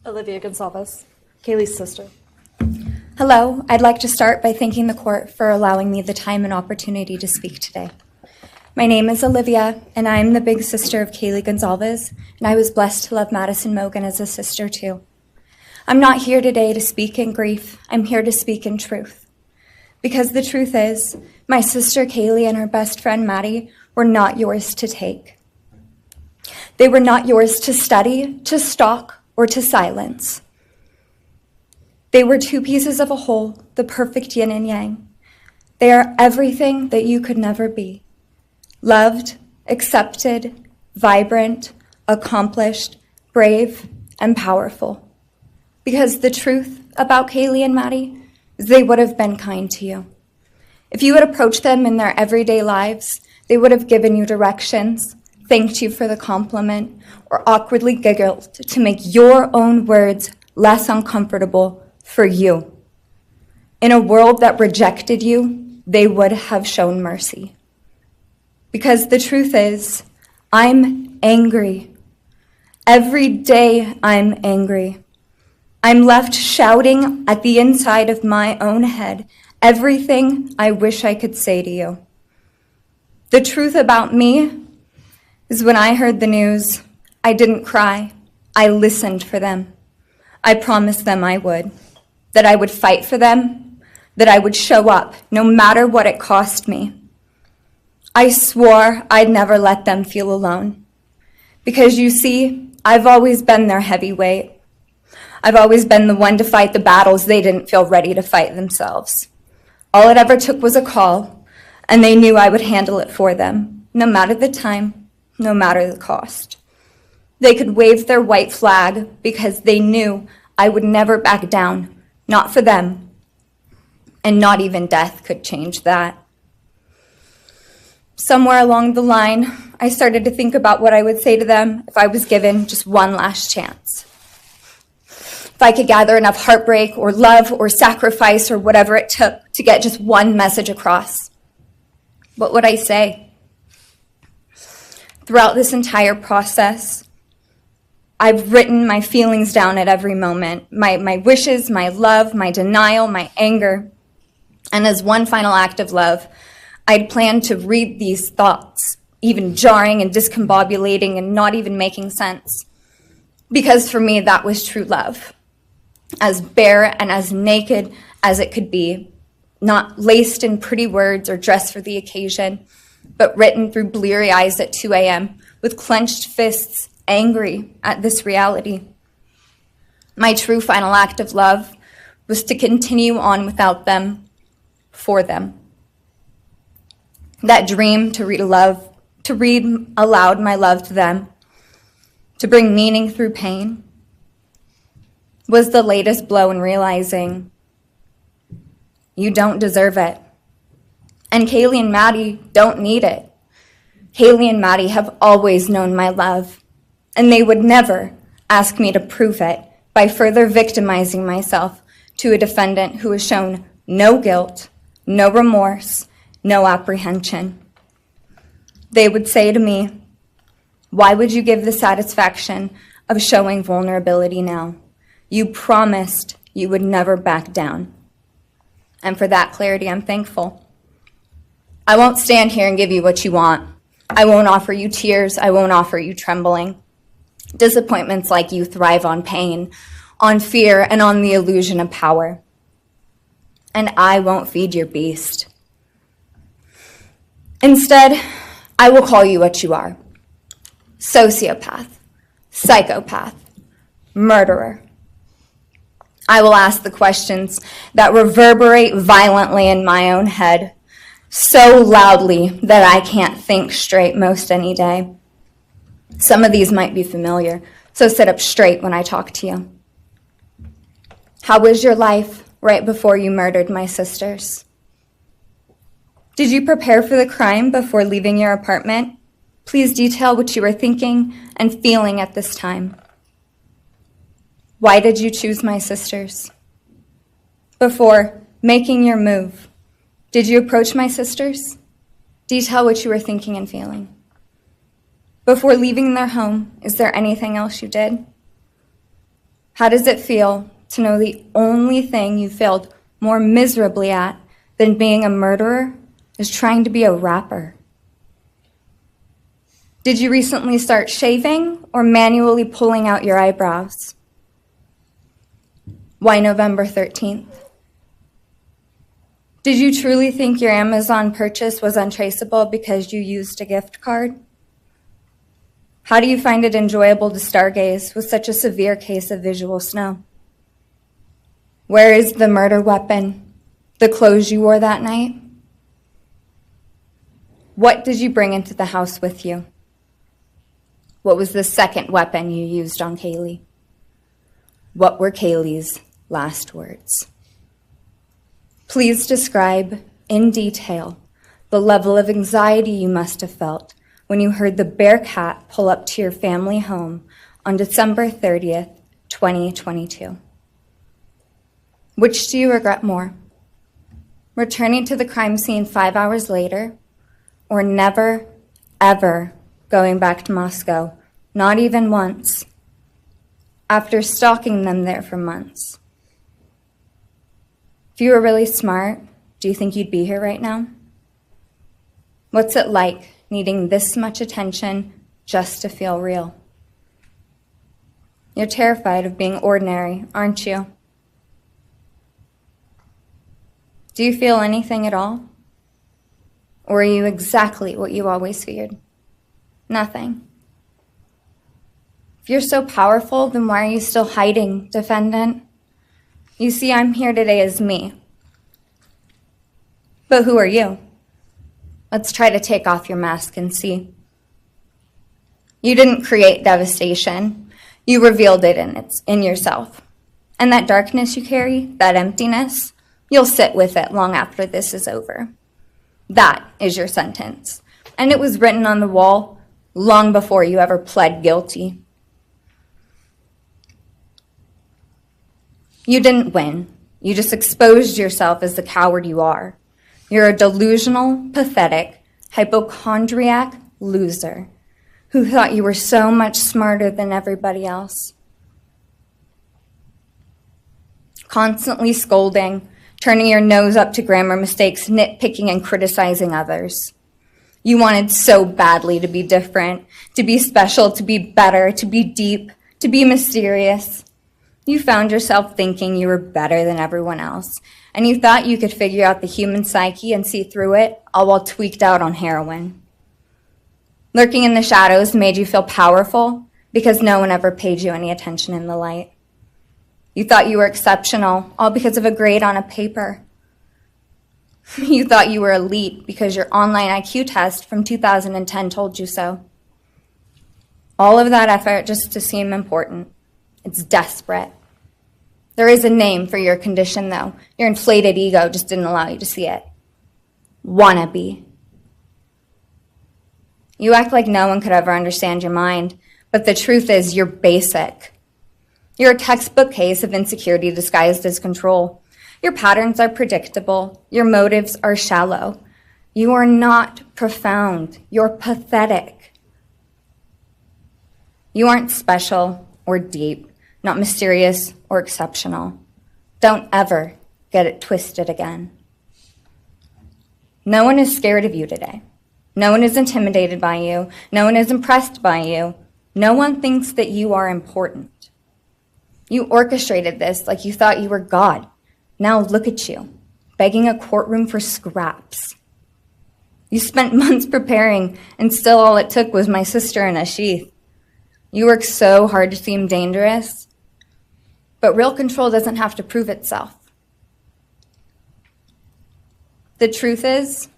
Alivea Goncalves, Kaylee's sister. Hello, I'd like to start by thanking the court for allowing me the time and opportunity to speak today. My name is Alivea, and I am the big sister of Kaylee Goncalves, and I was blessed to love Madison Mogen as a sister too. I'm not here today to speak in grief, I'm here to speak in truth. Because the truth is, my sister Kaylee and her best friend Maddie were not yours to take. They were not yours to study, to stalk, or to silence. They were two pieces of a whole, the perfect yin and yang. They are everything that you could never be. Loved, accepted, vibrant, accomplished, brave, and powerful. Because the truth about Kaylee and Maddie is they would have been kind to you. If you had approached them in their everyday lives, they would have given you directions, thanked you for the compliment, or awkwardly giggled to make your own words less uncomfortable for you. In a world that rejected you, they would have shown mercy. Because the truth is, I'm angry. Every day I'm angry. I'm left shouting at the inside of my own head everything I wish I could say to you. The truth about me is when I heard the news, I didn't cry. I listened for them. I promised them I would, that I would fight for them, that I would show up no matter what it cost me. I swore I'd never let them feel alone. Because you see, I've always been their heavyweight. I've always been the one to fight the battles they didn't feel ready to fight themselves. All it ever took was a call, and they knew I would handle it for them, no matter the time, no matter the cost. They could wave their white flag because they knew I would never back down, not for them, and not even death could change that. Somewhere along the line, I started to think about what I would say to them if I was given just one last chance. If I could gather enough heartbreak or love or sacrifice or whatever it took to get just one message across, what would I say? Throughout this entire process, I've written my feelings down at every moment, my wishes, my love, my denial, my anger. And as one final act of love, I'd planned to read these thoughts, even jarring and discombobulating and not even making sense. Because for me, that was true love. As bare and as naked as it could be, not laced in pretty words or dressed for the occasion, but written through bleary eyes at 2 a.m. with clenched fists, angry at this reality. My true final act of love was to continue on without them, for them. That dream to read aloud my love to them, to bring meaning through pain, was the latest blow in realizing you don't deserve it. And Kaylee and Maddie don't need it. Kaylee and Maddie have always known my love, and they would never ask me to prove it by further victimizing myself to a defendant who has shown no guilt, no remorse, no apprehension. They would say to me, "Why would you give the satisfaction of showing vulnerability now? You promised you would never back down." And for that clarity, I'm thankful. I won't stand here and give you what you want. I won't offer you tears. I won't offer you trembling. Disappointments like you thrive on pain, on fear, and on the illusion of power. And I won't feed your beast. Instead, I will call you what you are. Sociopath, psychopath, murderer. I will ask the questions that reverberate violently in my own head, so loudly that I can't think straight most any day. Some of these might be familiar, so sit up straight when I talk to you. How was your life right before you murdered my sisters? Did you prepare for the crime before leaving your apartment? Please detail what you were thinking and feeling at this time. Why did you choose my sisters? Before making your move, did you approach my sisters? Detail what you were thinking and feeling. Before leaving their home, is there anything else you did? How does it feel to know the only thing you failed more miserably at than being a murderer is trying to be a rapper? Did you recently start shaving or manually pulling out your eyebrows? Why November 13th? Did you truly think your Amazon purchase was untraceable because you used a gift card? How do you find it enjoyable to stargaze with such a severe case of visual snow? Where is the murder weapon? The clothes you wore that night? What did you bring into the house with you? What was the second weapon you used on Kaylee? What were Kaylee's last words? Please describe in detail the level of anxiety you must have felt when you heard the Bearcat pull up to your family home on December 30th, 2022. Which do you regret more? Returning to the crime scene 5 hours later, or never, ever going back to Moscow, not even once, after stalking them there for months? If you were really smart, do you think you'd be here right now? What's it like needing this much attention just to feel real? You're terrified of being ordinary, aren't you? Do you feel anything at all? Or are you exactly what you always feared? Nothing. If you're so powerful, then why are you still hiding, defendant? You see, I'm here today as me. But who are you? Let's try to take off your mask and see. You didn't create devastation. You revealed it in yourself. And that darkness you carry, that emptiness, you'll sit with it long after this is over. That is your sentence. And it was written on the wall long before you ever pled guilty. You didn't win. You just exposed yourself as the coward you are. You're a delusional, pathetic, hypochondriac loser who thought you were so much smarter than everybody else. Constantly scolding, turning your nose up to grammar mistakes, nitpicking and criticizing others. You wanted so badly to be different, to be special, to be better, to be deep, to be mysterious. You found yourself thinking you were better than everyone else, and you thought you could figure out the human psyche and see through it, all while tweaked out on heroin. Lurking in the shadows made you feel powerful because no one ever paid you any attention in the light. You thought you were exceptional, all because of a grade on a paper. You thought you were elite because your online IQ test from 2010 told you so. All of that effort just to seem important. It's desperate. There is a name for your condition, though. Your inflated ego just didn't allow you to see it. Wannabe. You act like no one could ever understand your mind, but the truth is you're basic. You're a textbook case of insecurity disguised as control. Your patterns are predictable. Your motives are shallow. You are not profound. You're pathetic. You aren't special or deep, not mysterious or exceptional. Don't ever get it twisted again. No one is scared of you today. No one is intimidated by you. No one is impressed by you. No one thinks that you are important. You orchestrated this like you thought you were God. Now look at you, begging a courtroom for scraps. You spent months preparing, and still all it took was my sister and a sheath. You worked so hard to seem dangerous, but real control doesn't have to prove itself. The truth is,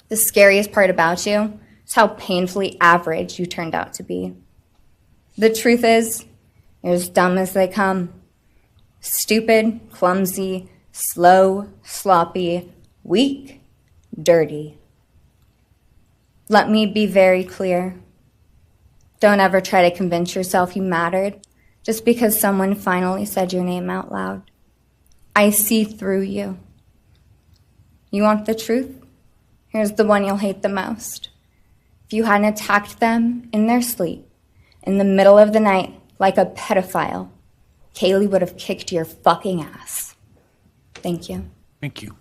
the scariest part about you is how painfully average you turned out to be. The truth is, you're as dumb as they come. Stupid, clumsy, slow, sloppy, weak, dirty. Let me be very clear. Don't ever try to convince yourself you mattered just because someone finally said your name out loud. I see through you. You want the truth? Here's the one you'll hate the most. If you hadn't attacked them in their sleep, in the middle of the night, like a pedophile, Kaylee would have kicked your fucking ass. Thank you. Thank you.